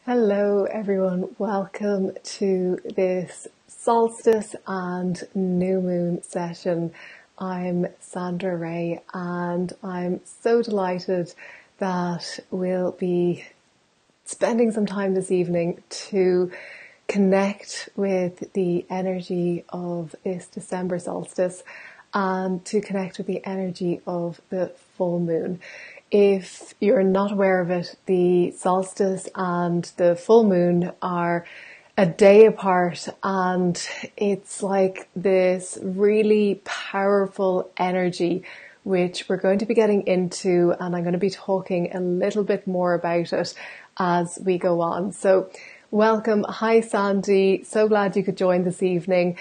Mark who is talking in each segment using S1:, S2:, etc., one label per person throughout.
S1: Hello everyone, welcome to this Solstice and New Moon session. I'm Sandra Ray and I'm so delighted that we'll be spending some time this evening to connect with the energy of this December solstice and to connect with the energy of the full moon. If you're not aware of it, the solstice and the full moon are a day apart, and it's like this really powerful energy which we're going to be getting into, and I'm going to be talking a little bit more about it as we go on. So welcome. Hi Sandy, so glad you could join this evening.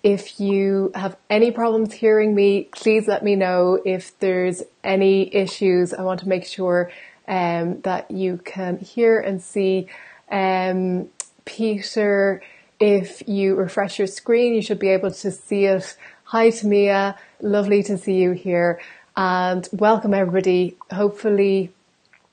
S1: If you have any problems hearing me, please let me know. If there's any issues, I want to make sure that you can hear and see. Peter, if you refresh your screen, you should be able to see it. Hi Tamia, lovely to see you here, and welcome everybody. Hopefully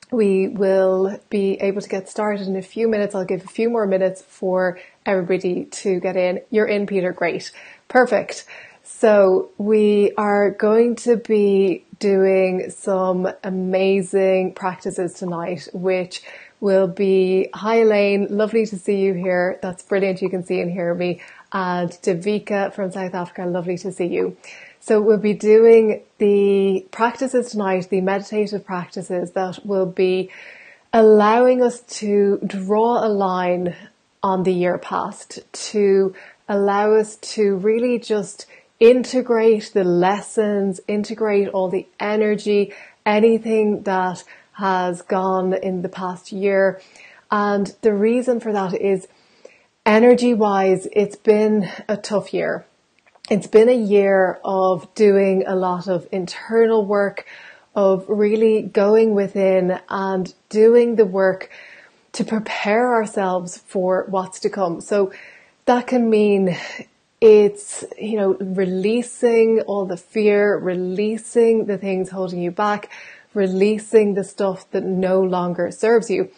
S1: we will be able to get started in a few minutes. I'll give a few more minutes for everybody to get in. You're in, Peter. Great. Perfect. So we are going to be doing some amazing practices tonight, which will be, hi Elaine, lovely to see you here. That's brilliant. You can see and hear me. And Davika from South Africa, lovely to see you. So we'll be doing the practices tonight, the meditative practices that will be allowing us to draw a line on the year past, to allow us to really just integrate the lessons, integrate all the energy, anything that has gone in the past year. And the reason for that is energy-wise, it's been a tough year. It's been a year of doing a lot of internal work, of really going within and doing the work to prepare ourselves for what's to come. So that can mean it's, releasing all the fear, releasing the things holding you back, releasing the stuff that no longer serves you.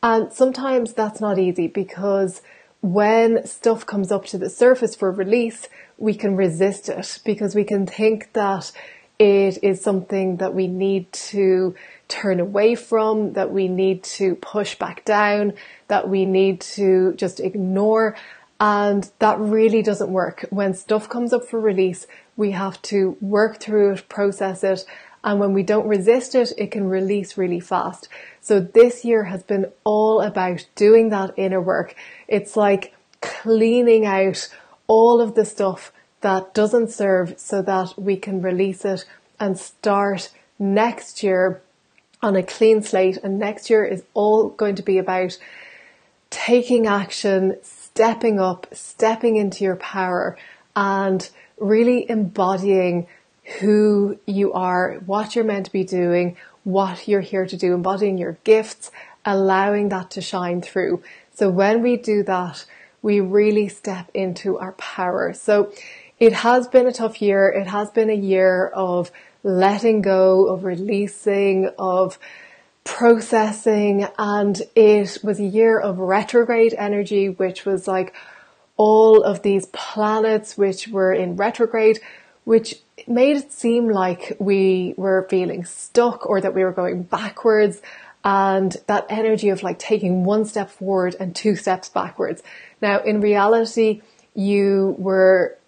S1: And sometimes that's not easy, because when stuff comes up to the surface for release, we can resist it because we can think that it is something that we need to turn away from, that we need to push back down, that we need to just ignore. And that really doesn't work. When stuff comes up for release, we have to work through it, process it. And when we don't resist it, it can release really fast. So this year has been all about doing that inner work. It's like cleaning out all of the stuff that doesn't serve so that we can release it and start next year on a clean slate. And next year is all going to be about taking action, stepping up, stepping into your power, and really embodying who you are, what you're meant to be doing, what you're here to do, embodying your gifts, allowing that to shine through. So when we do that, we really step into our power. So it has been a tough year. It has been a year of letting go, of releasing, of processing. And it was a year of retrograde energy, which was like all of these planets which were in retrograde, which made it seem like we were feeling stuck or that we were going backwards. And that energy of like taking one step forward and two steps backwards. Now, in reality, you were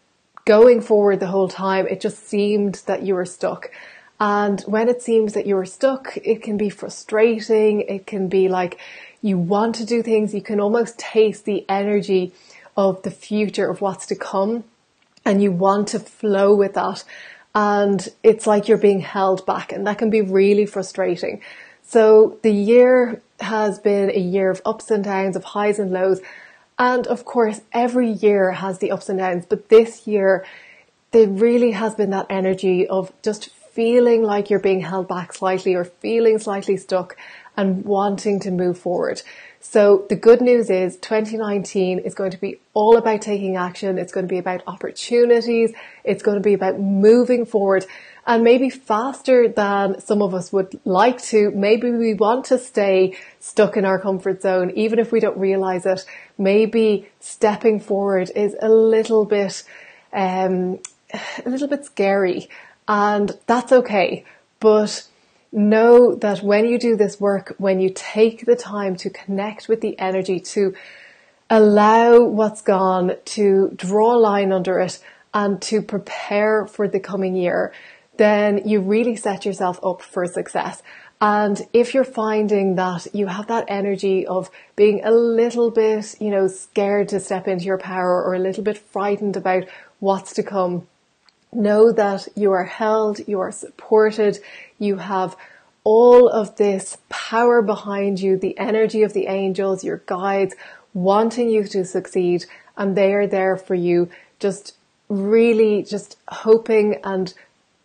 S1: going forward the whole time. It just seemed that you were stuck. And when it seems that you were stuck, it can be frustrating. It can be like you want to do things. You can almost taste the energy of the future, of what's to come. And you want to flow with that. And it's like you're being held back. And that can be really frustrating. So the year has been a year of ups and downs, of highs and lows. And of course, every year has the ups and downs. But this year, there really has been that energy of just feeling like you're being held back slightly or feeling slightly stuck. and wanting to move forward. So the good news is 2019 is going to be all about taking action. It's going to be about opportunities. It's going to be about moving forward, and maybe faster than some of us would like to. Maybe we want to stay stuck in our comfort zone, even if we don't realize it. Maybe stepping forward is a little bit scary, and that's okay. But know that when you do this work, when you take the time to connect with the energy, to allow what's gone, to draw a line under it, and to prepare for the coming year, then you really set yourself up for success. And if you're finding that you have that energy of being a little bit, scared to step into your power, or a little bit frightened about what's to come, know that you are held, you are supported, you have all of this power behind you, the energy of the angels, your guides, wanting you to succeed, and they are there for you, just really just hoping and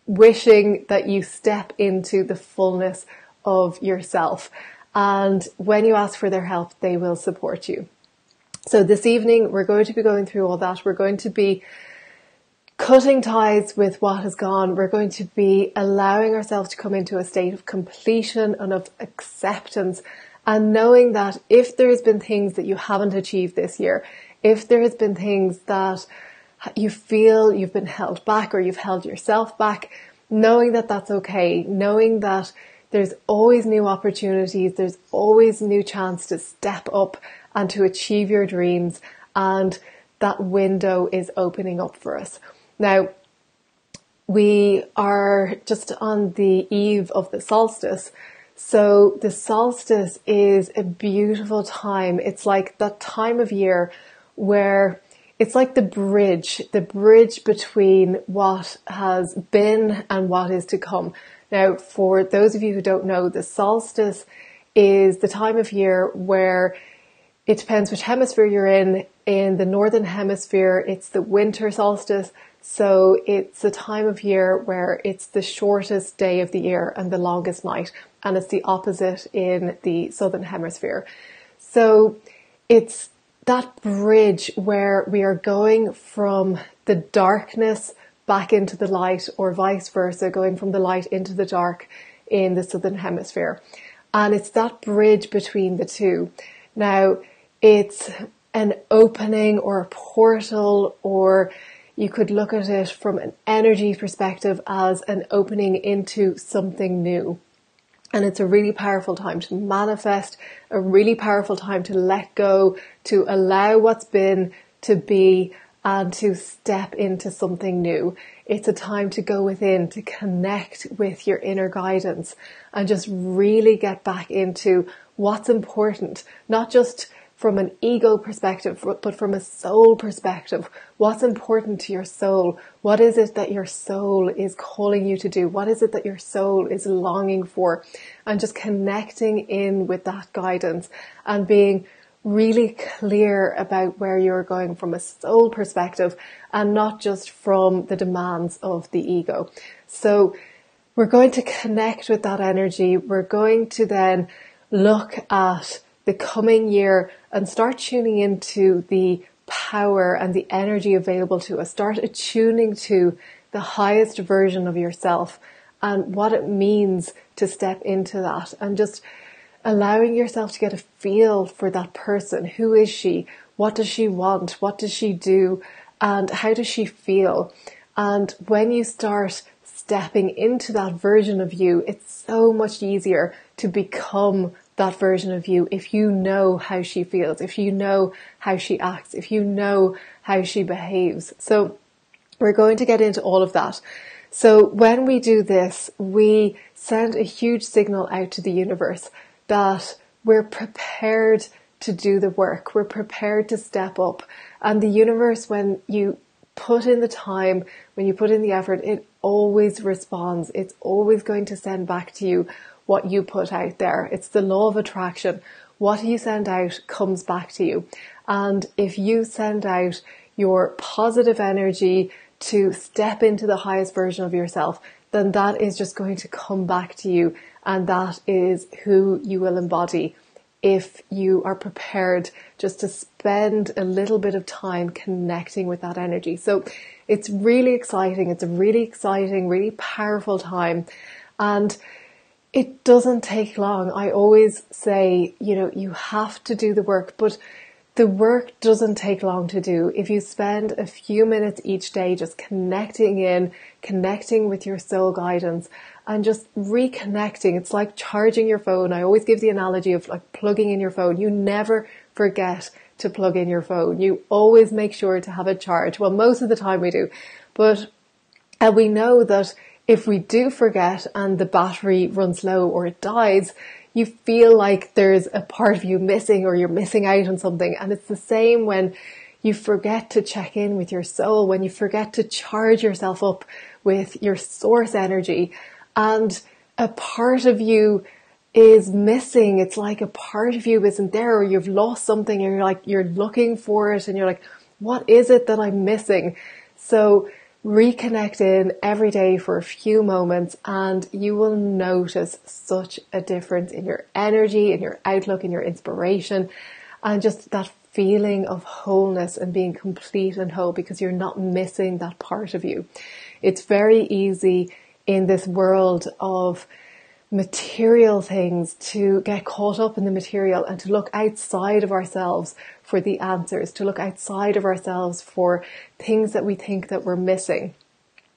S1: wishing that you step into the fullness of yourself. And when you ask for their help, they will support you. So this evening, we're going to be going through all that. We're going to be cutting ties with what has gone. We're going to be allowing ourselves to come into a state of completion and of acceptance, and knowing that if there has been things that you haven't achieved this year, if there has been things that you feel you've been held back or you've held yourself back, knowing that that's okay, knowing that there's always new opportunities, there's always new chance to step up and to achieve your dreams, and that window is opening up for us. Now, we are just on the eve of the solstice. So the solstice is a beautiful time. It's like that time of year where it's like the bridge between what has been and what is to come. Now, for those of you who don't know, the solstice is the time of year where it depends which hemisphere you're in. In the northern hemisphere, it's the winter solstice. So it's a time of year where it's the shortest day of the year and the longest night. And it's the opposite in the southern hemisphere. So it's that bridge where we are going from the darkness back into the light, or vice versa, going from the light into the dark in the southern hemisphere. And it's that bridge between the two. Now, it's an opening or a portal, or you could look at it from an energy perspective as an opening into something new. And it's a really powerful time to manifest, a really powerful time to let go, to allow what's been to be, and to step into something new. It's a time to go within, to connect with your inner guidance, and just really get back into what's important, not just from an ego perspective, but from a soul perspective. What's important to your soul? What is it that your soul is calling you to do? What is it that your soul is longing for? And just connecting in with that guidance and being really clear about where you're going from a soul perspective, and not just from the demands of the ego. So we're going to connect with that energy. We're going to then look at the coming year and start tuning into the power and the energy available to us. Start attuning to the highest version of yourself and what it means to step into that, and just allowing yourself to get a feel for that person. Who is she? What does she want? What does she do? And how does she feel? And when you start stepping into that version of you, it's so much easier to become that version of you if you know how she feels, if you know how she acts, if you know how she behaves. So we're going to get into all of that. So when we do this, we send a huge signal out to the universe that we're prepared to do the work. We're prepared to step up. And the universe, when you put in the time, when you put in the effort, it always responds. It's always going to send back to you what you put out there. It's the law of attraction. What you send out comes back to you. And if you send out your positive energy to step into the highest version of yourself, then that is just going to come back to you and that is who you will embody if you are prepared just to spend a little bit of time connecting with that energy. So it's really exciting. It's a really exciting, really powerful time. And it doesn't take long. I always say, you have to do the work, but the work doesn't take long to do. If you spend a few minutes each day just connecting with your soul guidance and just reconnecting. It's like charging your phone. I always give the analogy of like plugging in your phone. You never forget to plug in your phone. You always make sure to have a charge. Well, most of the time we do, but we know that if we do forget and the battery runs low or it dies, you feel like there's a part of you missing or you're missing out on something. And it's the same when you forget to check in with your soul, when you forget to charge yourself up with your source energy and a part of you is missing. It's like a part of you isn't there, or you've lost something and you're looking for it and you're like, what is it that I'm missing? So reconnect in every day for a few moments and you will notice such a difference in your energy, in your outlook, in your inspiration, and just that feeling of wholeness and being complete and whole because you're not missing that part of you. It's very easy in this world of material things to get caught up in the material and to look outside of ourselves for the answers, to look outside of ourselves for things that we think that we're missing.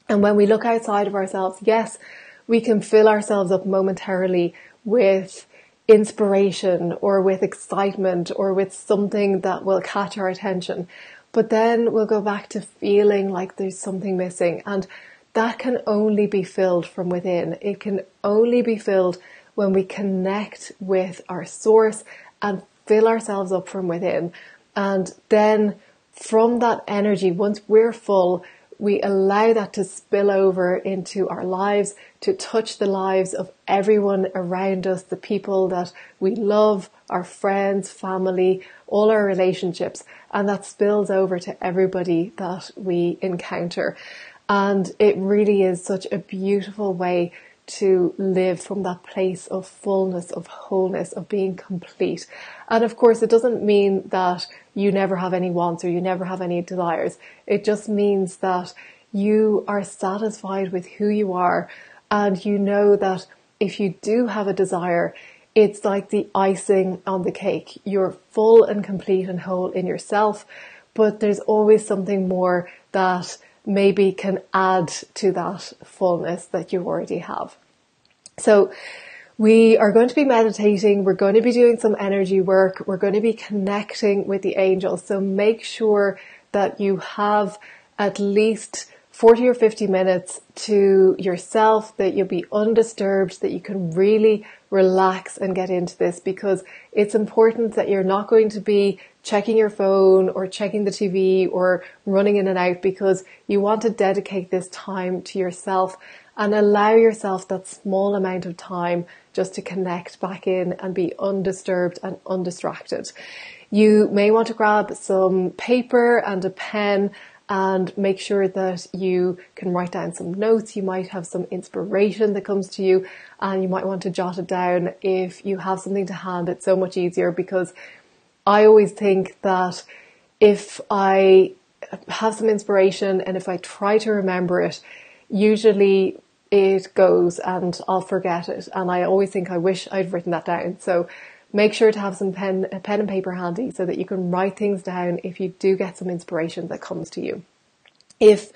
S1: And when we look outside of ourselves, yes, we can fill ourselves up momentarily with inspiration or with excitement or with something that will catch our attention. But then we'll go back to feeling like there's something missing, and that can only be filled from within. It can only be filled when we connect with our source and fill ourselves up from within. And then from that energy, once we're full, we allow that to spill over into our lives, to touch the lives of everyone around us, the people that we love, our friends, family, all our relationships. And that spills over to everybody that we encounter. And it really is such a beautiful way to live from that place of fullness, of wholeness, of being complete. And of course, it doesn't mean that you never have any wants or you never have any desires. It just means that you are satisfied with who you are. And you know that if you do have a desire, it's like the icing on the cake. You're full and complete and whole in yourself, but there's always something more that maybe can add to that fullness that you already have. So we are going to be meditating. We're going to be doing some energy work. We're going to be connecting with the angels. So make sure that you have at least 40 or 50 minutes to yourself, that you'll be undisturbed, that you can really relax and get into this, because it's important that you're not going to be checking your phone or checking the TV or running in and out, because you want to dedicate this time to yourself and allow yourself that small amount of time just to connect back in and be undisturbed and undistracted. You may want to grab some paper and a pen and make sure that you can write down some notes. You might have some inspiration that comes to you and you might want to jot it down. If you have something to hand, it's so much easier, because I always think that if I have some inspiration and if I try to remember it, usually it goes and I'll forget it. And I always think I wish I'd written that down. So make sure to have some pen and paper handy so that you can write things down if you do get some inspiration that comes to you. If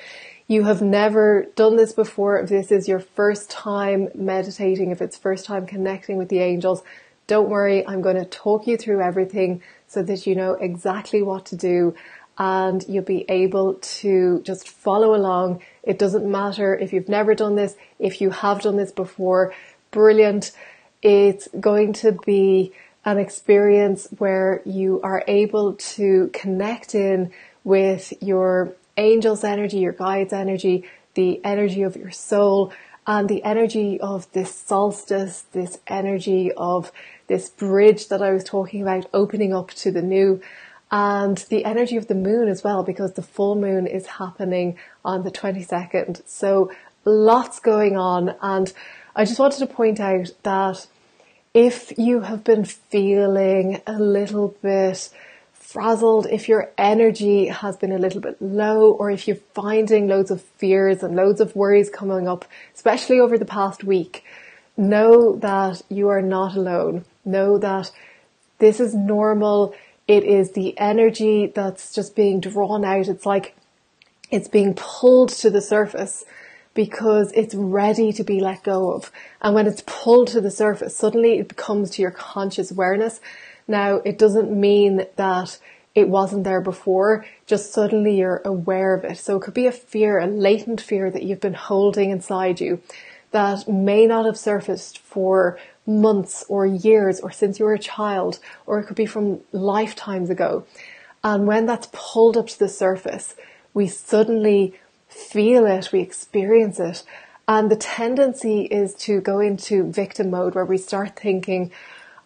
S1: you have never done this before, if this is your first time meditating, if it's first time connecting with the angels, don't worry, I'm going to talk you through everything so that you know exactly what to do and you'll be able to just follow along. It doesn't matter if you've never done this, if you have done this before, brilliant. It's going to be an experience where you are able to connect in with your angel's energy, your guide's energy, the energy of your soul, and the energy of this solstice, this energy of this bridge that I was talking about, opening up to the new, and the energy of the moon as well, because the full moon is happening on the 22nd. So lots going on, and I just wanted to point out that if you have been feeling a little bit frazzled, if your energy has been a little bit low, or if you're finding loads of fears and loads of worries coming up, especially over the past week, know that you are not alone. Know that this is normal. It is the energy that's just being drawn out. It's like it's being pulled to the surface because it's ready to be let go of. And when it's pulled to the surface, suddenly it comes to your conscious awareness. Now, it doesn't mean that it wasn't there before, just suddenly you're aware of it. So it could be a fear, a latent fear that you've been holding inside you that may not have surfaced for months or years or since you were a child, or it could be from lifetimes ago. And when that's pulled up to the surface, we suddenly feel it, we experience it. And the tendency is to go into victim mode where we start thinking,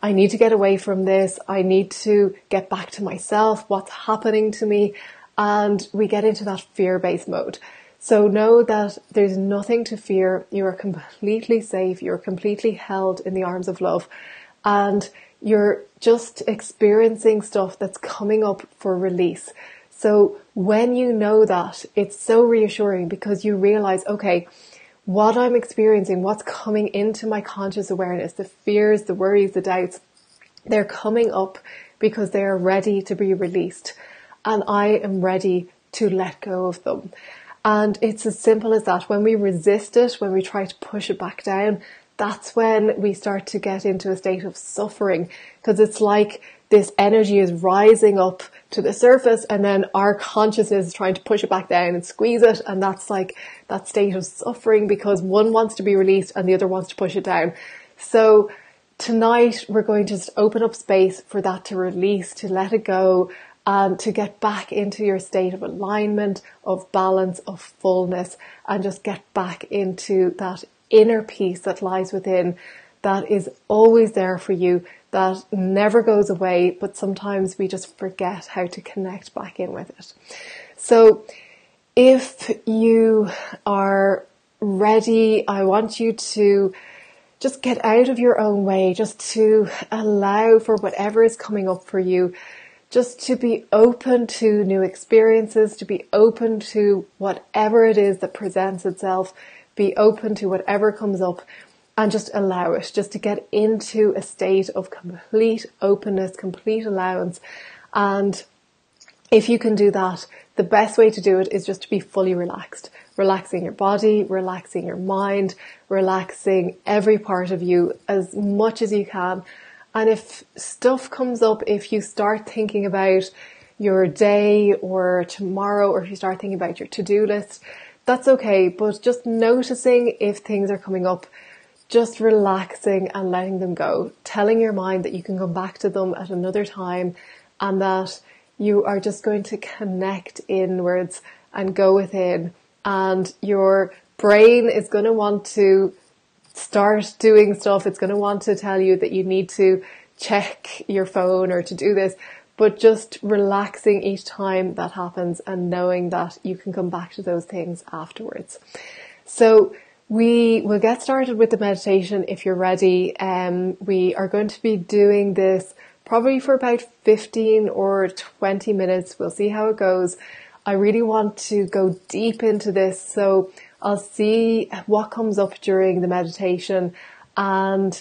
S1: I need to get away from this. I need to get back to myself. What's happening to me? And we get into that fear-based mode. So know that there's nothing to fear. You are completely safe. You're completely held in the arms of love. And you're just experiencing stuff that's coming up for release. So when you know that, it's so reassuring because you realize, okay, what I'm experiencing, what's coming into my conscious awareness, the fears, the worries, the doubts, they're coming up because they are ready to be released. And I am ready to let go of them. And it's as simple as that. When we resist it, when we try to push it back down, that's when we start to get into a state of suffering, because it's like this energy is rising up to the surface and then our consciousness is trying to push it back down and squeeze it. And that's like that state of suffering because one wants to be released and the other wants to push it down. So tonight we're going to just open up space for that to release, to let it go, and to get back into your state of alignment, of balance, of fullness, and just get back into that inner peace that lies within, that is always there for you, that never goes away, but sometimes we just forget how to connect back in with it. So if you are ready, I want you to just get out of your own way, just to allow for whatever is coming up for you, just to be open to new experiences, to be open to whatever it is that presents itself, be open to whatever comes up, and just allow it, just to get into a state of complete openness, complete allowance. And if you can do that, the best way to do it is just to be fully relaxed, relaxing your body, relaxing your mind, relaxing every part of you as much as you can. And if stuff comes up, if you start thinking about your day or tomorrow, or if you start thinking about your to-do list, that's okay. But just noticing if things are coming up, just relaxing and letting them go, telling your mind that you can come back to them at another time, and that you are just going to connect inwards and go within, and your brain is going to want to start doing stuff. It's going to want to tell you that you need to check your phone or to do this, but just relaxing each time that happens and knowing that you can come back to those things afterwards. So we will get started with the meditation if you're ready. We are going to be doing this probably for about 15 or 20 minutes. We'll see how it goes. I really want to go deep into this, so I'll see what comes up during the meditation. And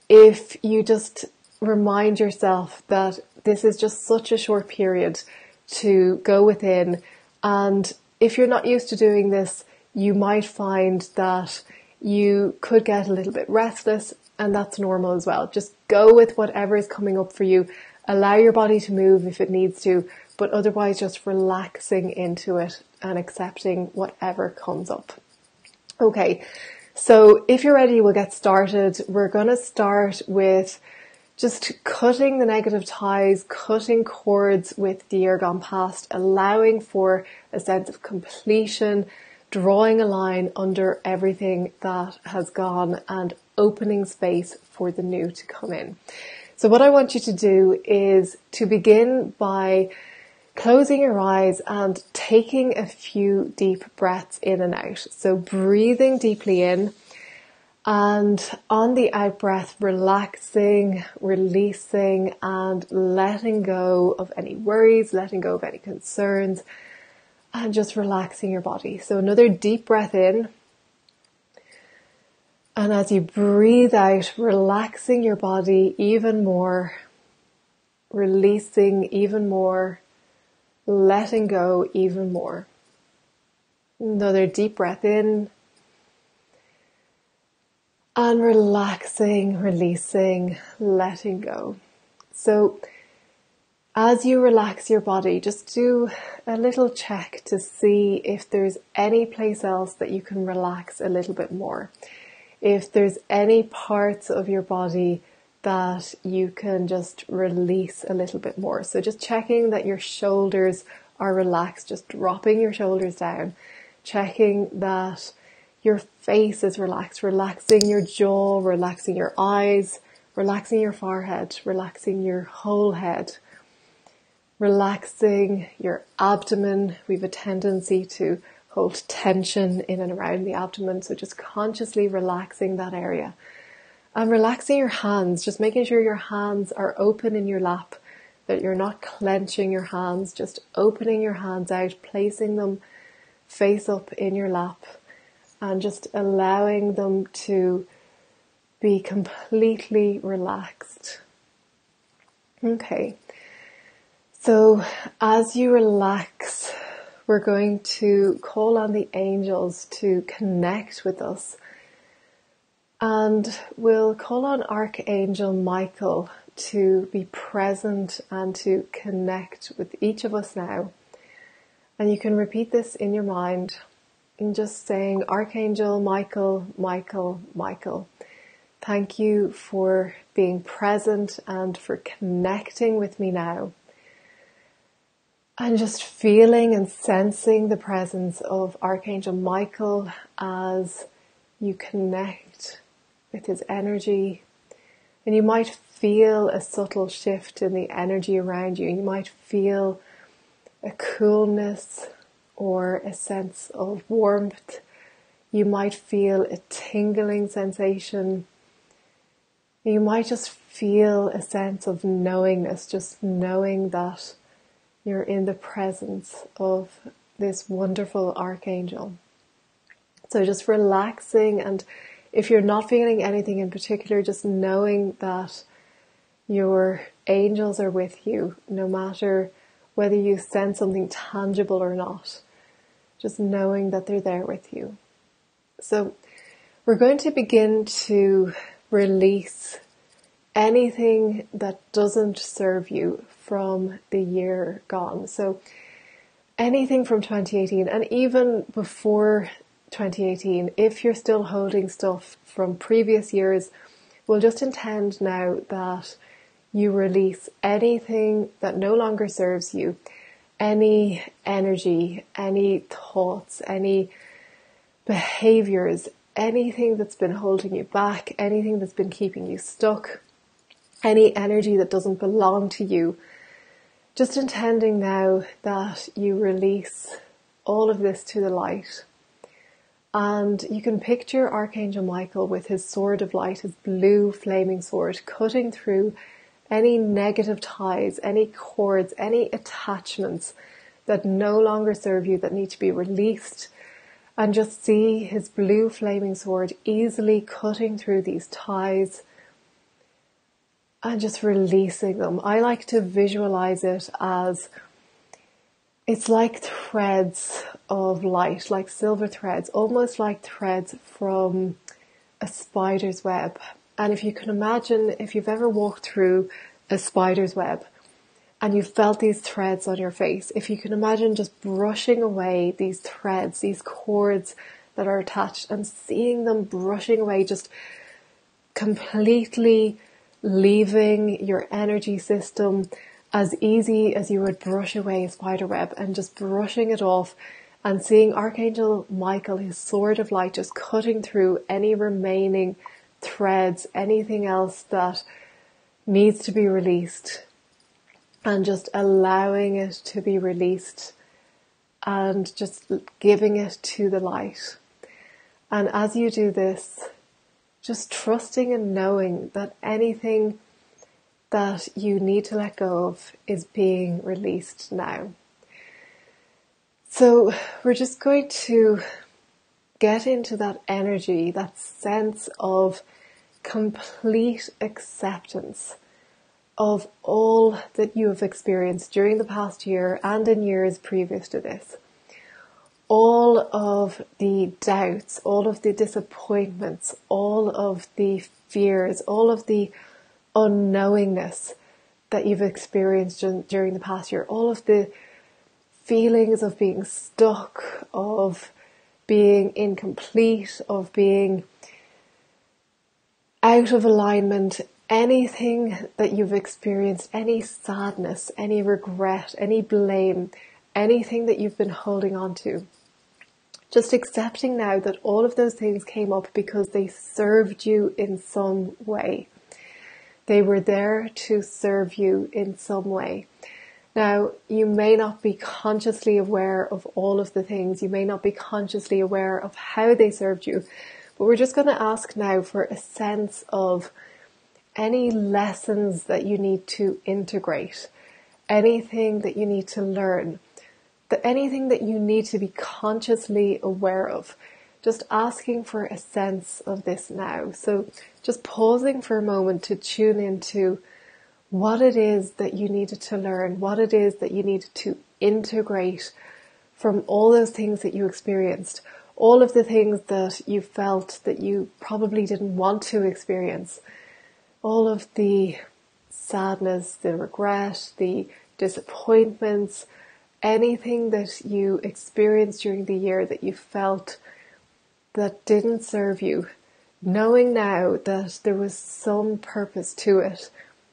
S1: if you just remind yourself that this is just such a short period to go within, and if you're not used to doing this, you might find that you could get a little bit restless, and that's normal as well. Just go with whatever is coming up for you. Allow your body to move if it needs to, but otherwise just relaxing into it and accepting whatever comes up. Okay, so if you're ready, we'll get started. We're going to start with just cutting the negative ties, cutting cords with the year gone past, allowing for a sense of completion, drawing a line under everything that has gone, and opening space for the new to come in. So what I want you to do is to begin by closing your eyes and taking a few deep breaths in and out. So breathing deeply in And on the out breath, relaxing, releasing, and letting go of any worries, letting go of any concerns, and just relaxing your body. So another deep breath in. And as you breathe out, relaxing your body even more, releasing even more, letting go even more. Another deep breath in. And relaxing, releasing, letting go. So as you relax your body, just do a little check to see if there's any place else that you can relax a little bit more. If there's any parts of your body that you can just release a little bit more. So just checking that your shoulders are relaxed, just dropping your shoulders down, checking that your face is relaxed, relaxing your jaw, relaxing your eyes, relaxing your forehead, relaxing your whole head, relaxing your abdomen. We have a tendency to hold tension in and around the abdomen, so just consciously relaxing that area. And relaxing your hands, just making sure your hands are open in your lap, that you're not clenching your hands, just opening your hands out, placing them face up in your lap, and just allowing them to be completely relaxed. Okay, so as you relax, we're going to call on the angels to connect with us. And we'll call on Archangel Michael to be present and to connect with each of us now. And you can repeat this in your mind. And just saying, Archangel Michael, Michael, Michael, thank you for being present and for connecting with me now. And just feeling and sensing the presence of Archangel Michael as you connect with his energy. And you might feel a subtle shift in the energy around you. You might feel a coolness or a sense of warmth. You might feel a tingling sensation. You might just feel a sense of knowingness, just knowing that you're in the presence of this wonderful archangel. So just relaxing, and if you're not feeling anything in particular, just knowing that your angels are with you, no matter whether you sense something tangible or not. Just knowing that they're there with you. So we're going to begin to release anything that doesn't serve you from the year gone. So anything from 2018 and even before 2018, if you're still holding stuff from previous years, we'll just intend now that you release anything that no longer serves you. Any energy, any thoughts, any behaviors, anything that's been holding you back, anything that's been keeping you stuck, any energy that doesn't belong to you. Just intending now that you release all of this to the light. And you can picture Archangel Michael with his sword of light, his blue flaming sword, cutting through any negative ties, any cords, any attachments that no longer serve you, that need to be released. And just see his blue flaming sword easily cutting through these ties and just releasing them. I like to visualize it as it's like threads of light, like silver threads, almost like threads from a spider's web. And if you can imagine, if you've ever walked through a spider's web and you've felt these threads on your face, if you can imagine just brushing away these threads, these cords that are attached, and seeing them brushing away, just completely leaving your energy system as easy as you would brush away a spider web, and just brushing it off, and seeing Archangel Michael, his sword of light, just cutting through any remaining threads, anything else that needs to be released, and just allowing it to be released and just giving it to the light. And as you do this, just trusting and knowing that anything that you need to let go of is being released now. So we're just going to get into that energy, that sense of complete acceptance of all that you have experienced during the past year and in years previous to this. All of the doubts, all of the disappointments, all of the fears, all of the unknowingness that you've experienced during the past year, all of the feelings of being stuck, of being incomplete, of being out of alignment, anything that you've experienced, any sadness, any regret, any blame, anything that you've been holding on to. Just accepting now that all of those things came up because they served you in some way. They were there to serve you in some way. Now, you may not be consciously aware of all of the things. You may not be consciously aware of how they served you. But we're just going to ask now for a sense of any lessons that you need to integrate, anything that you need to learn, anything that you need to be consciously aware of. Just asking for a sense of this now. So just pausing for a moment to tune into what it is that you needed to learn, what it is that you needed to integrate from all those things that you experienced, all of the things that you felt that you probably didn't want to experience, all of the sadness, the regret, the disappointments, anything that you experienced during the year that you felt that didn't serve you, knowing now that there was some purpose to it,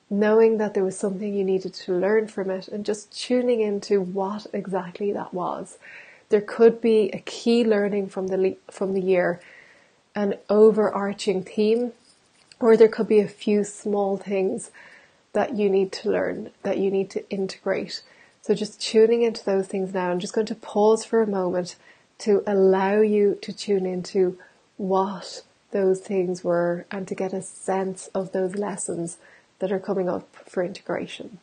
S1: knowing that there was something you needed to learn from it, and just tuning into what exactly that was. There could be a key learning from the year, an overarching theme, or there could be a few small things that you need to learn, that you need to integrate. So just tuning into those things now. I'm just going to pause for a moment to allow you to tune into what those things were and to get a sense of those lessons that are coming up for integration.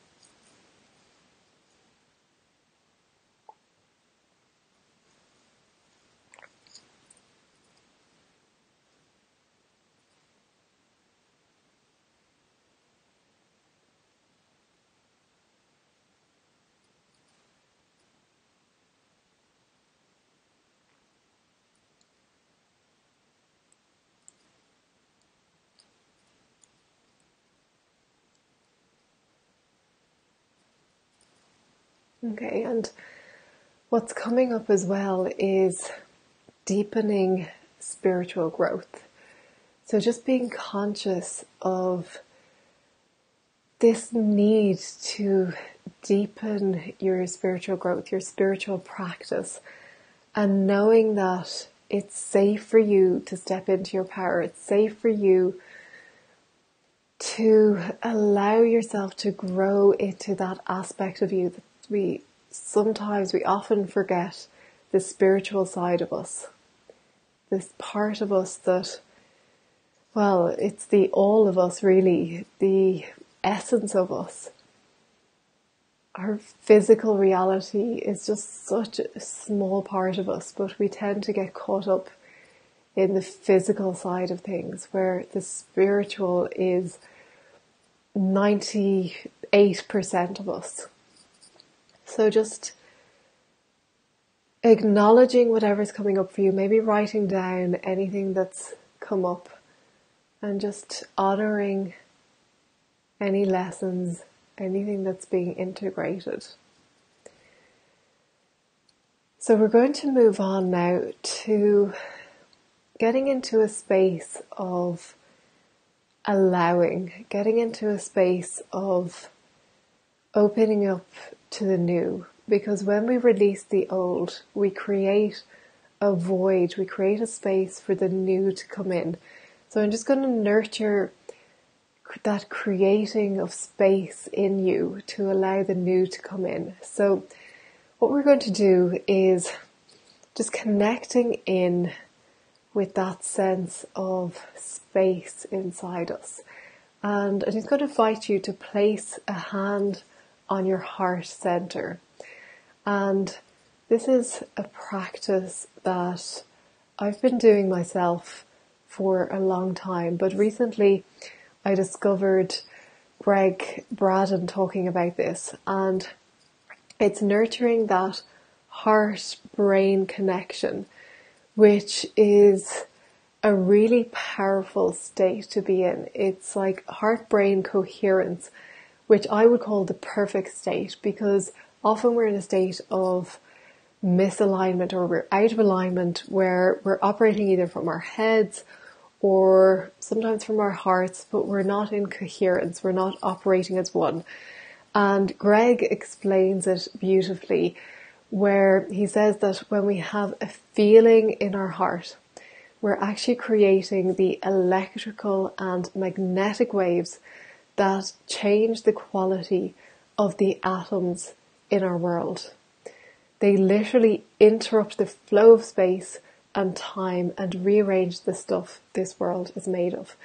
S1: Okay, and what's coming up as well is deepening spiritual growth. So just being conscious of this need to deepen your spiritual growth, your spiritual practice, and knowing that it's safe for you to step into your power. It's safe for you to allow yourself to grow into that aspect of you that we often forget, the spiritual side of us, this part of us that, well, it's the all of us really, the essence of us. Our physical reality is just such a small part of us, but we tend to get caught up in the physical side of things, where the spiritual is 98% of us. So just acknowledging whatever's coming up for you, maybe writing down anything that's come up, and just honoring any lessons, anything that's being integrated. So we're going to move on now to getting into a space of allowing, getting into a space of opening up to the new. Because when we release the old, we create a void, we create a space for the new to come in. So I'm just going to nurture that creating of space in you to allow the new to come in. So what we're going to do is just connecting in with that sense of space inside us. And I'm just going to invite you to place a hand on your heart center. And this is a practice that I've been doing myself for a long time, but recently I discovered Greg Braden talking about this, and it's nurturing that heart-brain connection, which is a really powerful state to be in. It's like heart-brain coherence, which I would call the perfect state, because often we're in a state of misalignment, or we're out of alignment, where we're operating either from our heads or sometimes from our hearts, but we're not in coherence. We're not operating as one. And Greg explains it beautifully, where he says that when we have a feeling in our heart, we're actually creating the electrical and magnetic waves that change the quality of the atoms in our world. They literally interrupt the flow of space and time and rearrange the stuff this world is made of.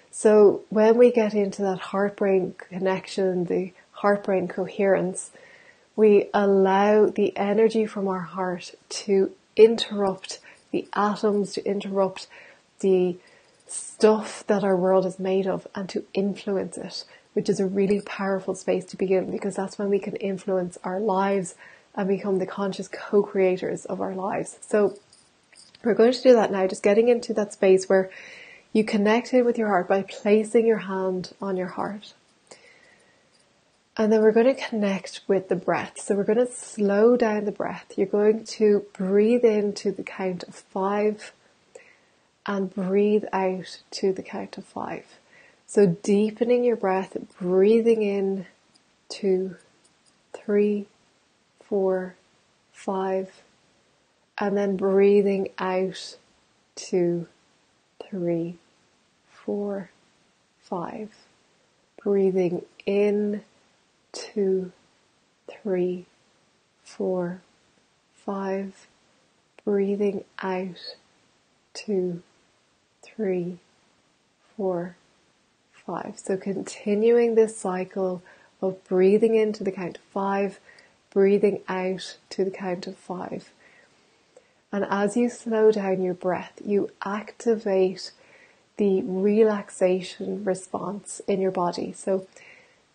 S1: So when we get into that heart-brain connection, the heart-brain coherence, we allow the energy from our heart to interrupt the atoms, to interrupt the stuff that our world is made of, and to influence it, which is a really powerful space to be in, because that's when we can influence our lives and become the conscious co-creators of our lives. So we're going to do that now, just getting into that space where you connect in with your heart by placing your hand on your heart. And then we're going to connect with the breath. So we're going to slow down the breath. You're going to breathe in to the count of 5 and breathe out to the count of 5. So deepening your breath, breathing in 2, 3, 4, 5, and then breathing out 2, 3, 4, 5. Breathing in 2, 3, 4, 5. Breathing out 2, 3, 4, 5. So continuing this cycle of breathing into the count of 5, breathing out to the count of 5. And as you slow down your breath, you activate the relaxation response in your body. So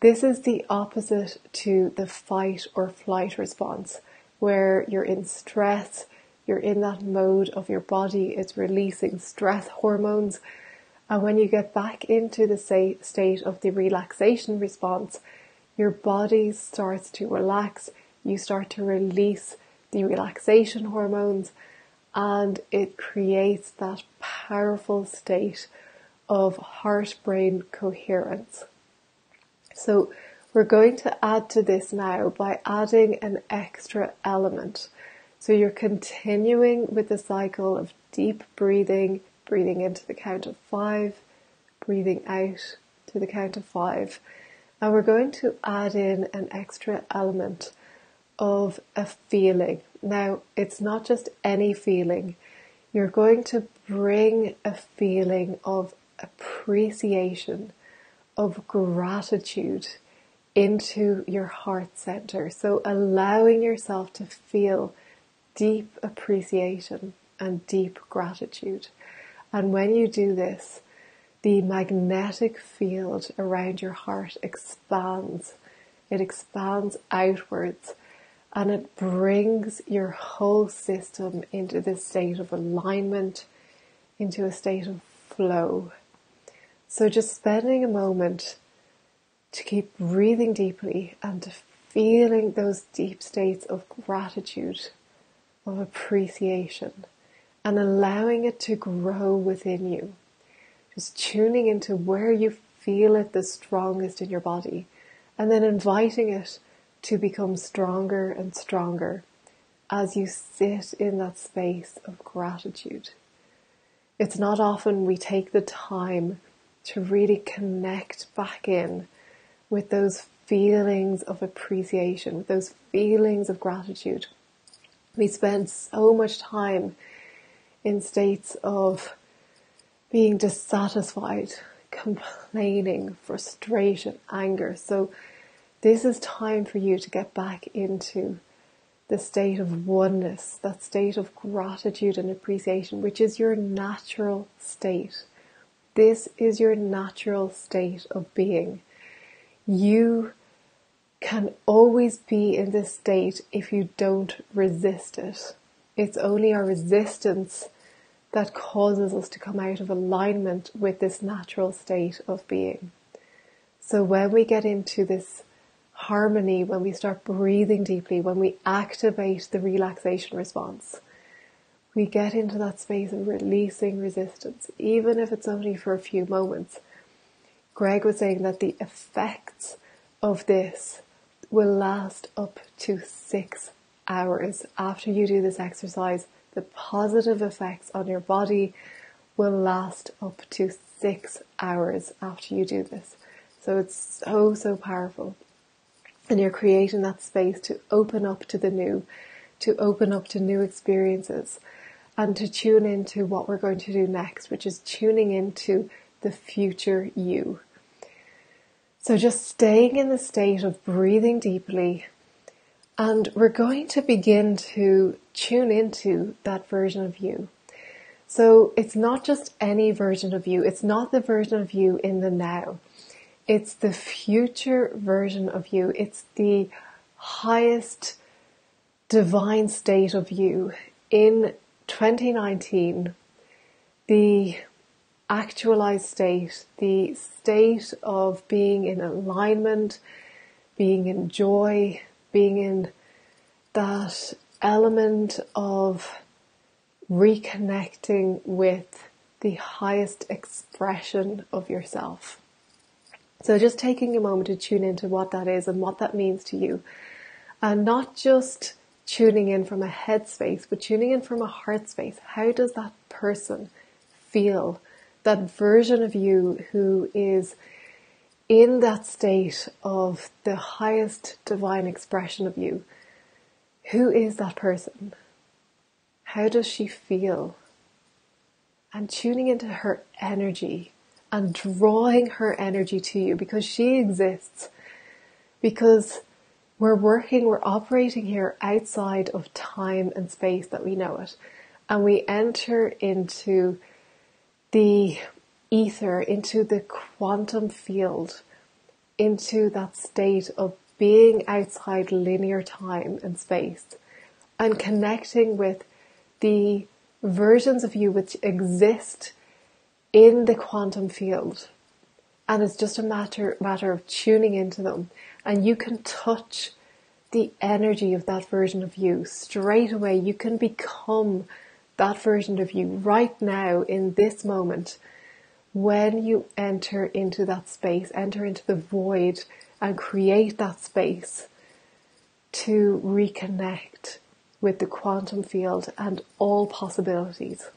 S1: this is the opposite to the fight or flight response, where you're in stress, you're in that mode of your body, it's releasing stress hormones. And when you get back into the state of the relaxation response, your body starts to relax, you start to release the relaxation hormones, and it creates that powerful state of heart-brain coherence. So we're going to add to this now by adding an extra element. So you're continuing with the cycle of deep breathing, breathing into the count of 5, breathing out to the count of 5. And we're going to add in an extra element of a feeling. Now, it's not just any feeling. You're going to bring a feeling of appreciation, of gratitude into your heart center. So allowing yourself to feel deep appreciation and deep gratitude. And when you do this, the magnetic field around your heart expands. It expands outwards, and it brings your whole system into this state of alignment, into a state of flow. So just spending a moment to keep breathing deeply and to feeling those deep states of gratitude, of appreciation, and allowing it to grow within you. Just tuning into where you feel it the strongest in your body, and then inviting it to become stronger and stronger as you sit in that space of gratitude. It's not often we take the time to really connect back in with those feelings of appreciation, with those feelings of gratitude. We spend so much time in states of being dissatisfied, complaining, frustration, anger. So this is time for you to get back into the state of oneness, that state of gratitude and appreciation, which is your natural state. This is your natural state of being. You can always be in this state if you don't resist it. It's only our resistance that causes us to come out of alignment with this natural state of being. So when we get into this harmony, when we start breathing deeply, when we activate the relaxation response, we get into that space of releasing resistance, even if it's only for a few moments. Greg was saying that the effects of this will last up to 6 hours after you do this exercise. The positive effects on your body will last up to 6 hours after you do this. So it's so powerful. And you're creating that space to open up to the new, to open up to new experiences, and to tune into what we're going to do next, which is tuning into the future you. So just staying in the state of breathing deeply, and we're going to begin to tune into that version of you. So it's not just any version of you. It's not the version of you in the now. It's the future version of you. It's the highest divine state of you in 2019, the actualized state, the state of being in alignment, being in joy, being in that element of reconnecting with the highest expression of yourself. So just taking a moment to tune into what that is and what that means to you. And not just tuning in from a head space, but tuning in from a heart space. How does that person feel? That version of you who is in that state of the highest divine expression of you. Who is that person? How does she feel? And tuning into her energy and drawing her energy to you, because she exists, because we're operating here outside of time and space that we know it. And we enter into the ether, into the quantum field, into that state of being outside linear time and space, and connecting with the versions of you which exist in the quantum field. And it's just a matter of tuning into them. And you can touch the energy of that version of you straight away. You can become that version of you right now in this moment. When you enter into that space, enter into the void and create that space to reconnect with the quantum field and all possibilities.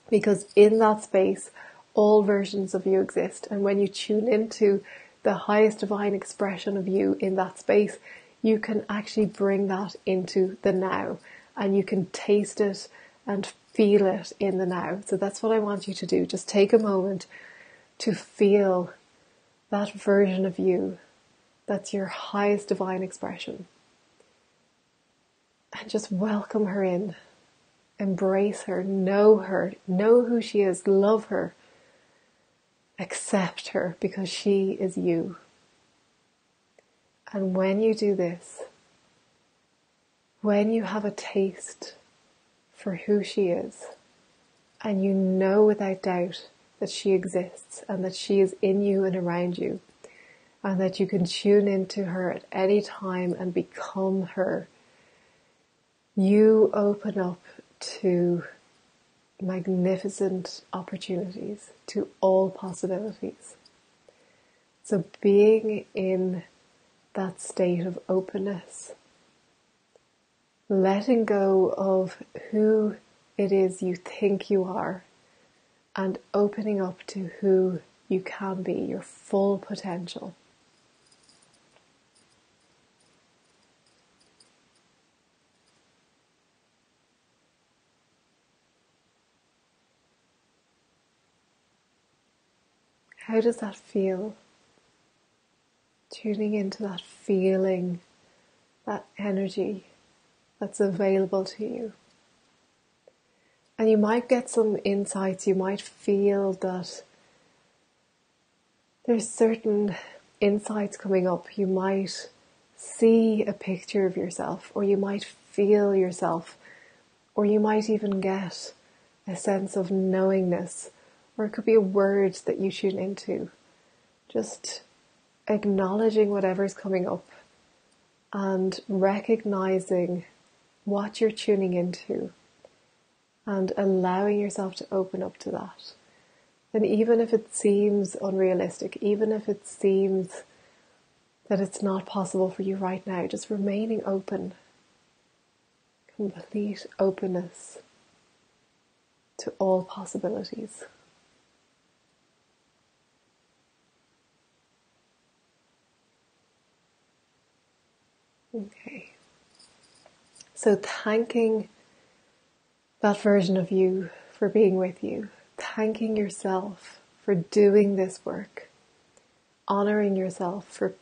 S1: Because in that space, all versions of you exist. And when you tune into the highest divine expression of you in that space, you can actually bring that into the now. And you can taste it and feel it in the now. So that's what I want you to do. Just take a moment to feel that version of you that's your highest divine expression. And just welcome her in. Embrace her, know who she is, love her, accept her because she is you. And when you do this, when you have a taste for who she is, and you know without doubt that she exists and that she is in you and around you, and that you can tune into her at any time and become her, you open up to magnificent opportunities, to all possibilities. So being in that state of openness, letting go of who it is you think you are, and opening up to who you can be, your full potential. How does that feel? Tuning into that feeling, that energy that's available to you. And you might get some insights. You might feel that there's certain insights coming up. You might see a picture of yourself, or you might feel yourself, or you might even get a sense of knowingness, or it could be a word that you tune into. Just acknowledging whatever's coming up and recognizing what you're tuning into and allowing yourself to open up to that. And even if it seems unrealistic, even if it seems that it's not possible for you right now, just remaining open. Complete openness to all possibilities. Okay. So thanking that version of you for being with you, thanking yourself for doing this work, honoring yourself for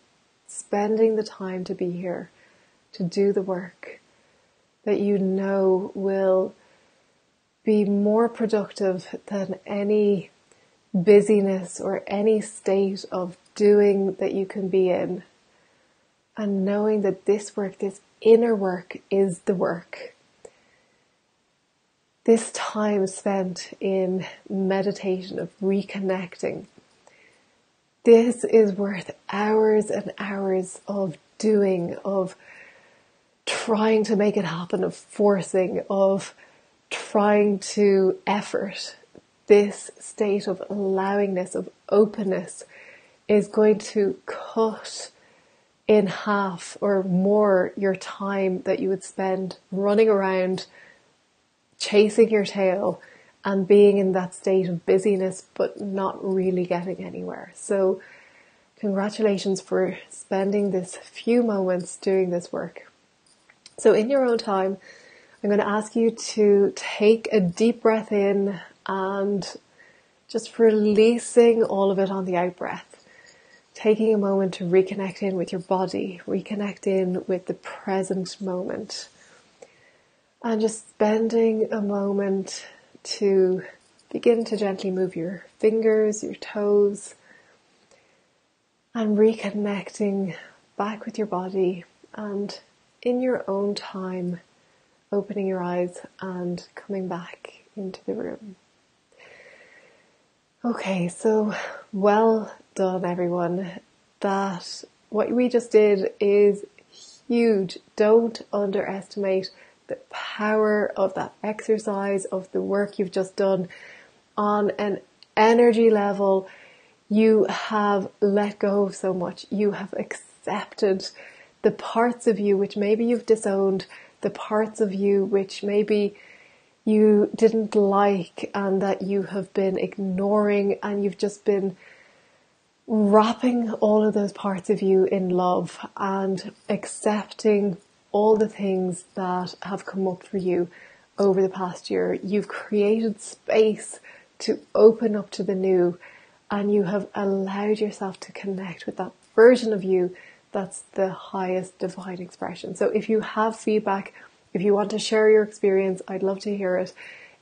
S1: spending the time to be here, to do the work that you know will be more productive than any busyness or any state of doing that you can be in. And knowing that this work, this inner work, is the work. This time spent in meditation, of reconnecting, this is worth hours and hours of doing, of trying to make it happen, of forcing, of trying to effort. This state of allowingness, of openness, is going to cut in half or more your time that you would spend running around, chasing your tail and being in that state of busyness but not really getting anywhere. So congratulations for spending this few moments doing this work. So in your own time, I'm going to ask you to take a deep breath in and just releasing all of it on the out breath. Taking a moment to reconnect in with your body, reconnect in with the present moment. And just spending a moment to begin to gently move your fingers, your toes, and reconnecting back with your body, and in your own time, opening your eyes and coming back into the room. Okay, so well done, everyone. That what we just did is huge. Don't underestimate the power of that exercise, of the work you've just done. On an energy level, you have let go of so much. You have accepted the parts of you which maybe you've disowned, the parts of you which maybe you didn't like and that you have been ignoring, and you've just been wrapping all of those parts of you in love and accepting all the things that have come up for you over the past year. You've created space to open up to the new, and you have allowed yourself to connect with that version of you that's the highest divine expression. So if you have feedback, if you want to share your experience, I'd love to hear it.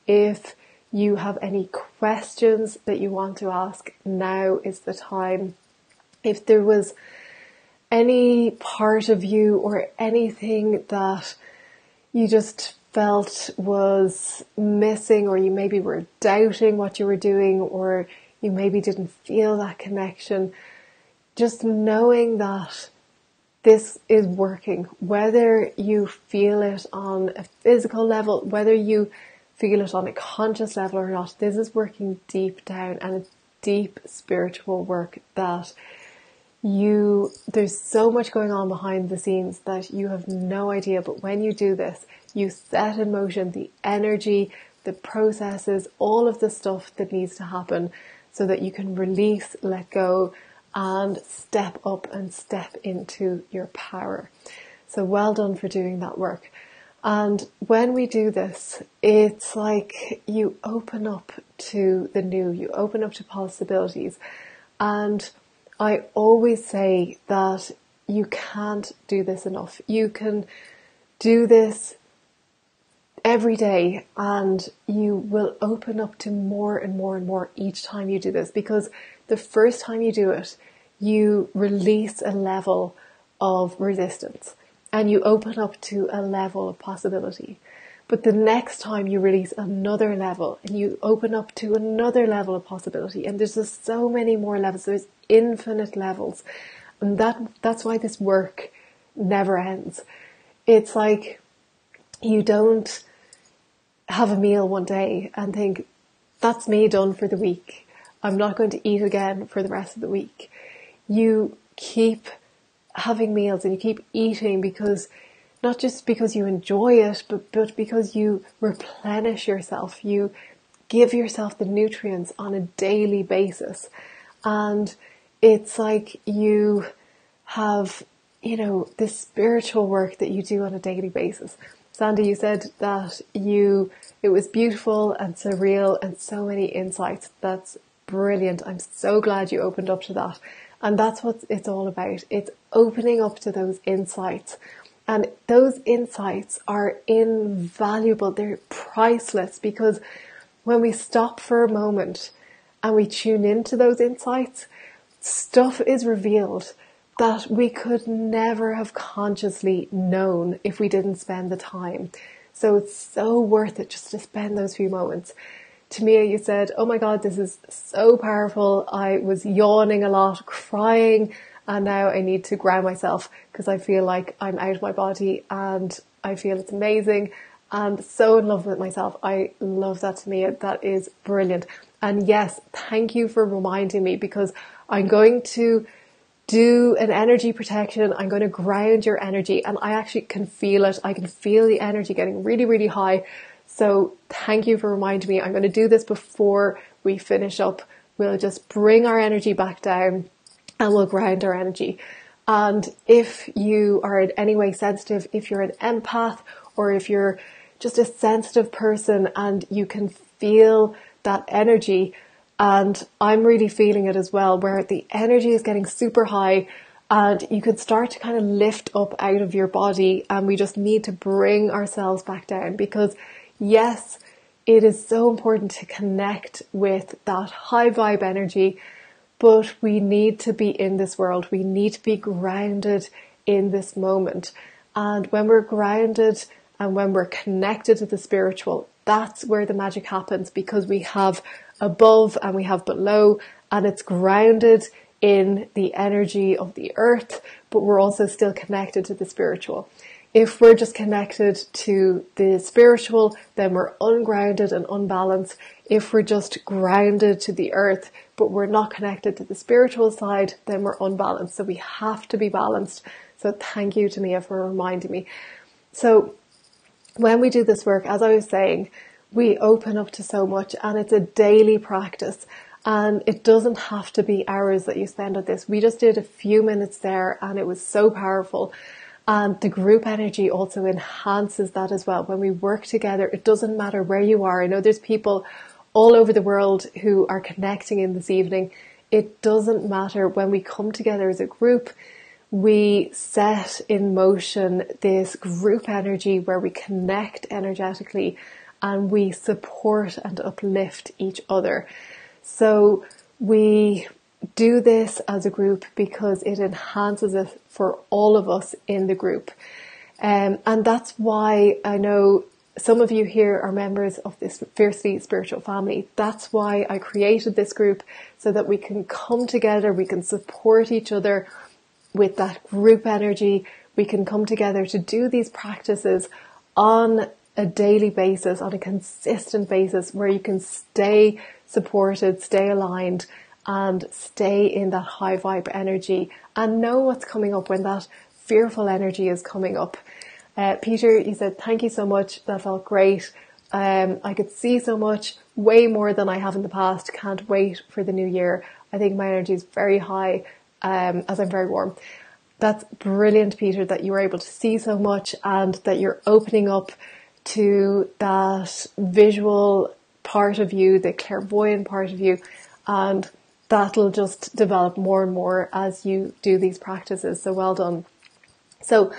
S1: If you have any questions that you want to ask, now is the time. If there was any part of you or anything that you just felt was missing, or you maybe were doubting what you were doing, or you maybe didn't feel that connection, just knowing that this is working, whether you feel it on a physical level, whether you feel it on a conscious level or not, this is working deep down, and it's deep spiritual work that there's so much going on behind the scenes that you have no idea. But when you do this, you set in motion the energy, the processes, all of the stuff that needs to happen so that you can release, let go, and step up and step into your power. So well done for doing that work. And when we do this, it's like you open up to the new, you open up to possibilities. And I always say that you can't do this enough. You can do this every day and you will open up to more and more and more each time you do this, because the first time you do it, you release a level of resistance and you open up to a level of possibility. But the next time you release another level and you open up to another level of possibility, and there's just so many more levels, there's infinite levels. And that's why this work never ends. It's like you don't have a meal one day and think, that's me done for the week. I'm not going to eat again for the rest of the week. You keep having meals and you keep eating, because not just because you enjoy it, but because you replenish yourself. You give yourself the nutrients on a daily basis. And it's like you have, this spiritual work that you do on a daily basis. Sandra, you said that it was beautiful and surreal and so many insights. That's brilliant. I'm so glad you opened up to that. And that's what it's all about. It's opening up to those insights. And those insights are invaluable. They're priceless, because when we stop for a moment and we tune into those insights, stuff is revealed that we could never have consciously known if we didn't spend the time. So it's so worth it just to spend those few moments. Tamia, you said, oh my God, this is so powerful. I was yawning a lot, crying, and now I need to ground myself because I feel like I'm out of my body and I feel it's amazing and so in love with myself. I love that, Tamia. That is brilliant. And yes, thank you for reminding me, because I'm going to do an energy protection. I'm going to ground your energy, and I actually can feel it. I can feel the energy getting really, really high. So thank you for reminding me. I'm going to do this before we finish up. We'll just bring our energy back down and we'll ground our energy. And if you are in any way sensitive, if you're an empath, or if you're just a sensitive person and you can feel that energy, and I'm really feeling it as well, where the energy is getting super high and you could start to kind of lift up out of your body, and we just need to bring ourselves back down, because yes, it is so important to connect with that high vibe energy, but we need to be in this world. We need to be grounded in this moment. And when we're grounded and when we're connected to the spiritual, that's where the magic happens, because we have above and we have below, and it's grounded in the energy of the earth, but we're also still connected to the spiritual. If we're just connected to the spiritual, then we're ungrounded and unbalanced. If we're just grounded to the earth, but we're not connected to the spiritual side, then we're unbalanced. So we have to be balanced. So thank you, Tamia, for reminding me. So when we do this work, as I was saying, we open up to so much, and it's a daily practice. And it doesn't have to be hours that you spend on this. We just did a few minutes there and it was so powerful. And the group energy also enhances that as well. When we work together, it doesn't matter where you are. I know there's people all over the world who are connecting in this evening. It doesn't matter. When we come together as a group, we set in motion this group energy where we connect energetically and we support and uplift each other. So we do this as a group because it enhances it for all of us in the group. And that's why I know some of you here are members of this fiercely spiritual family. That's why I created this group, so that we can come together, we can support each other with that group energy. We can come together to do these practices on a daily basis, on a consistent basis, where you can stay supported, stay aligned, and stay in that high vibe energy and know what's coming up when that fearful energy is coming up. Peter, you said, thank you so much. That felt great. I could see so much, way more than I have in the past. Can't wait for the new year. I think my energy is very high, as I'm very warm. That's brilliant, Peter, that you were able to see so much and that you're opening up to that visual part of you, the clairvoyant part of you. And that'll just develop more and more as you do these practices. So well done. So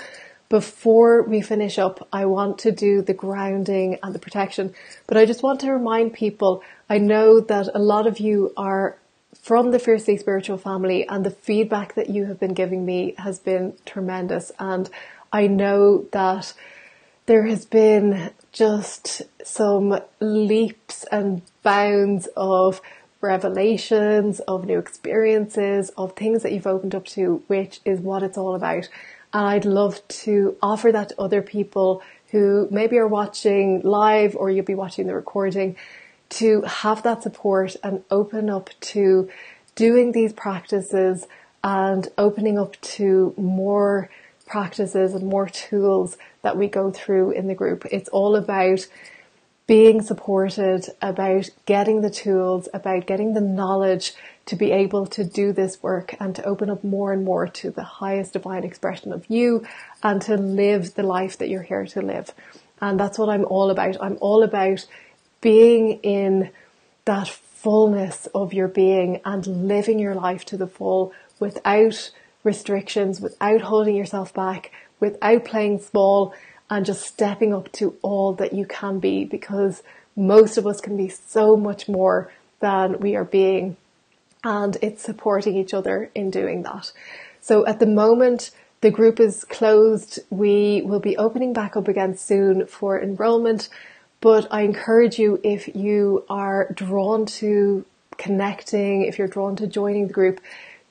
S1: before we finish up, I want to do the grounding and the protection, but I just want to remind people, I know that a lot of you are from the Fiercely Spiritual family, and the feedback that you have been giving me has been tremendous. And I know that there has been just some leaps and bounds of revelations, of new experiences, of things that you've opened up to, which is what it's all about. And I'd love to offer that to other people who maybe are watching live, or you'll be watching the recording, to have that support and open up to doing these practices and opening up to more practices and more tools that we go through in the group. It's all about being supported, about getting the tools, about getting the knowledge to be able to do this work and to open up more and more to the highest divine expression of you and to live the life that you're here to live. And that's what I'm all about. I'm all about being in that fullness of your being and living your life to the full without restrictions, without holding yourself back, without playing small, and just stepping up to all that you can be, because most of us can be so much more than we are being, and it's supporting each other in doing that. So at the moment, the group is closed. We will be opening back up again soon for enrollment. But I encourage you, if you are drawn to connecting, if you're drawn to joining the group,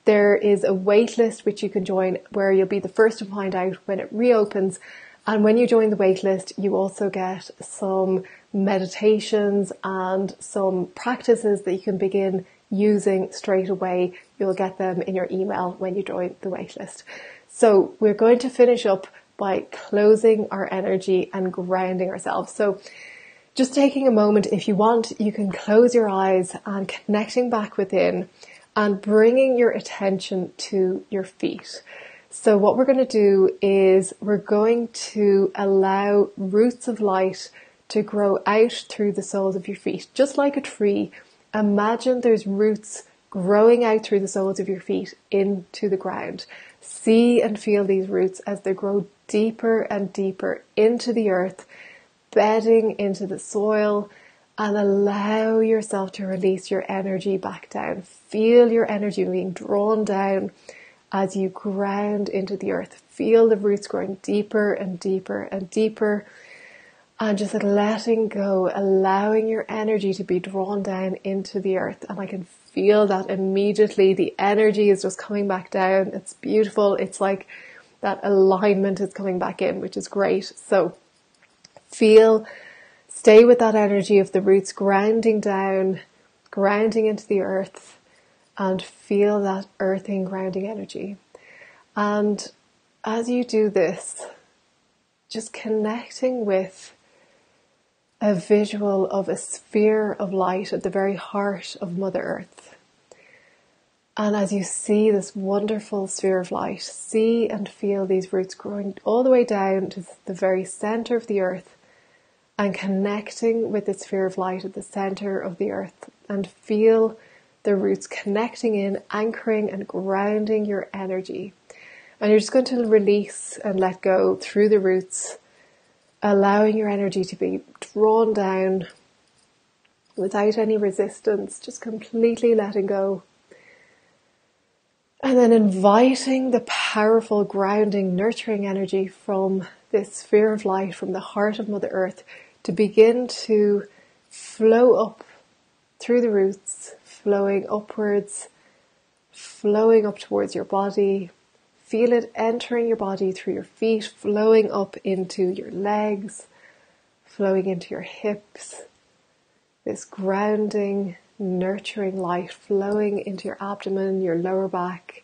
S1: there is a wait list which you can join where you'll be the first to find out when it reopens. And when you join the wait list, you also get some meditations and some practices that you can begin using straight away. You'll get them in your email when you join the wait list. So we're going to finish up by closing our energy and grounding ourselves. So just taking a moment, if you want, you can close your eyes and connecting back within and bringing your attention to your feet. So what we're going to do is we're going to allow roots of light to grow out through the soles of your feet. Just like a tree, imagine there's roots growing out through the soles of your feet into the ground. See and feel these roots as they grow deeper and deeper into the earth, bedding into the soil, and allow yourself to release your energy back down. Feel your energy being drawn down as you ground into the earth. Feel the roots growing deeper and deeper and deeper, and just letting go, allowing your energy to be drawn down into the earth. And I can feel that immediately. The energy is just coming back down. It's beautiful. It's like that alignment is coming back in, which is great. So stay with that energy of the roots grounding down, grounding into the earth, and feel that earthing, grounding energy. And as you do this, just connecting with a visual of a sphere of light at the very heart of Mother Earth. And as you see this wonderful sphere of light, see and feel these roots growing all the way down to the very center of the earth and connecting with the sphere of light at the center of the earth, and feel the roots connecting in, anchoring and grounding your energy. And you're just going to release and let go through the roots, allowing your energy to be drawn down without any resistance, just completely letting go. And then inviting the powerful, grounding, nurturing energy from this sphere of light, from the heart of Mother Earth, to begin to flow up through the roots, flowing upwards, flowing up towards your body. Feel it entering your body through your feet, flowing up into your legs, flowing into your hips. This grounding, nurturing light flowing into your abdomen, your lower back,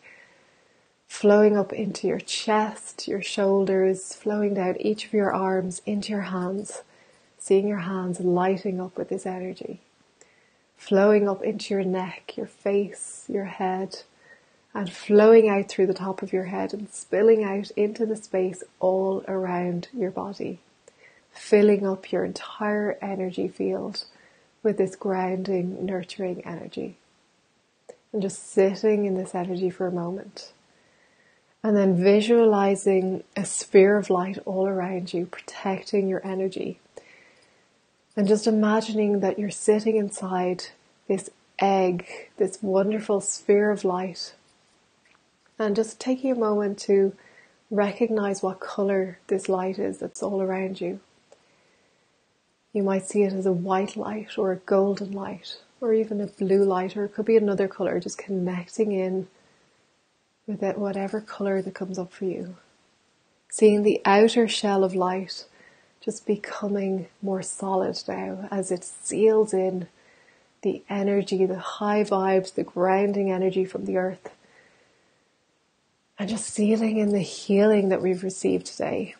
S1: flowing up into your chest, your shoulders, flowing down each of your arms into your hands, seeing your hands lighting up with this energy, flowing up into your neck, your face, your head, and flowing out through the top of your head and spilling out into the space all around your body, filling up your entire energy field with this grounding, nurturing energy. and just sitting in this energy for a moment. And then visualizing a sphere of light all around you, protecting your energy. And just imagining that you're sitting inside this egg, this wonderful sphere of light. And just taking a moment to recognize what color this light is that's all around you. You might see it as a white light or a golden light or even a blue light, or it could be another color, just connecting in with it, whatever color that comes up for you. Seeing the outer shell of light just becoming more solid now as it seals in the energy, the high vibes, the grounding energy from the earth. And just sealing in the healing that we've received today.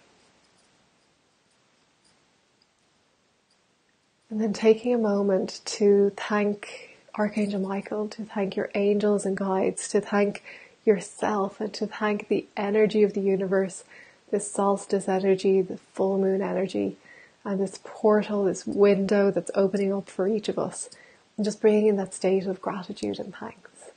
S1: And then taking a moment to thank Archangel Michael, to thank your angels and guides, to thank yourself, and to thank the energy of the universe, this solstice energy, the full moon energy, and this portal, this window that's opening up for each of us. And just bringing in that state of gratitude and thanks.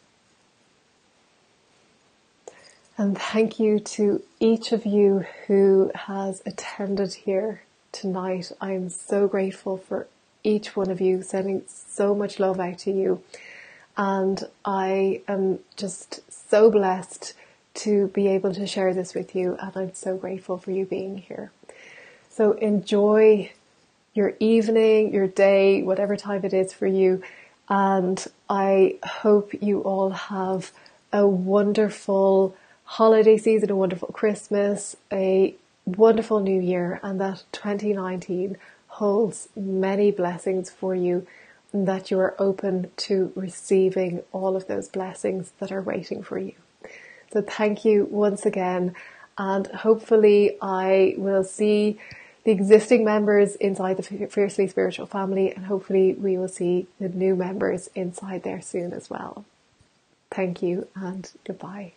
S1: And thank you to each of you who has attended here tonight. I'm so grateful for each one of you, sending so much love out to you. And I am just so blessed to be able to share this with you. And I'm so grateful for you being here. So enjoy your evening, your day, whatever time it is for you. And I hope you all have a wonderful holiday season, a wonderful Christmas, a wonderful new year, and that 2019 holds many blessings for you, and that you are open to receiving all of those blessings that are waiting for you. So thank you once again, and hopefully I will see the existing members inside the Fiercely Spiritual family, and hopefully we will see the new members inside there soon as well. Thank you and goodbye.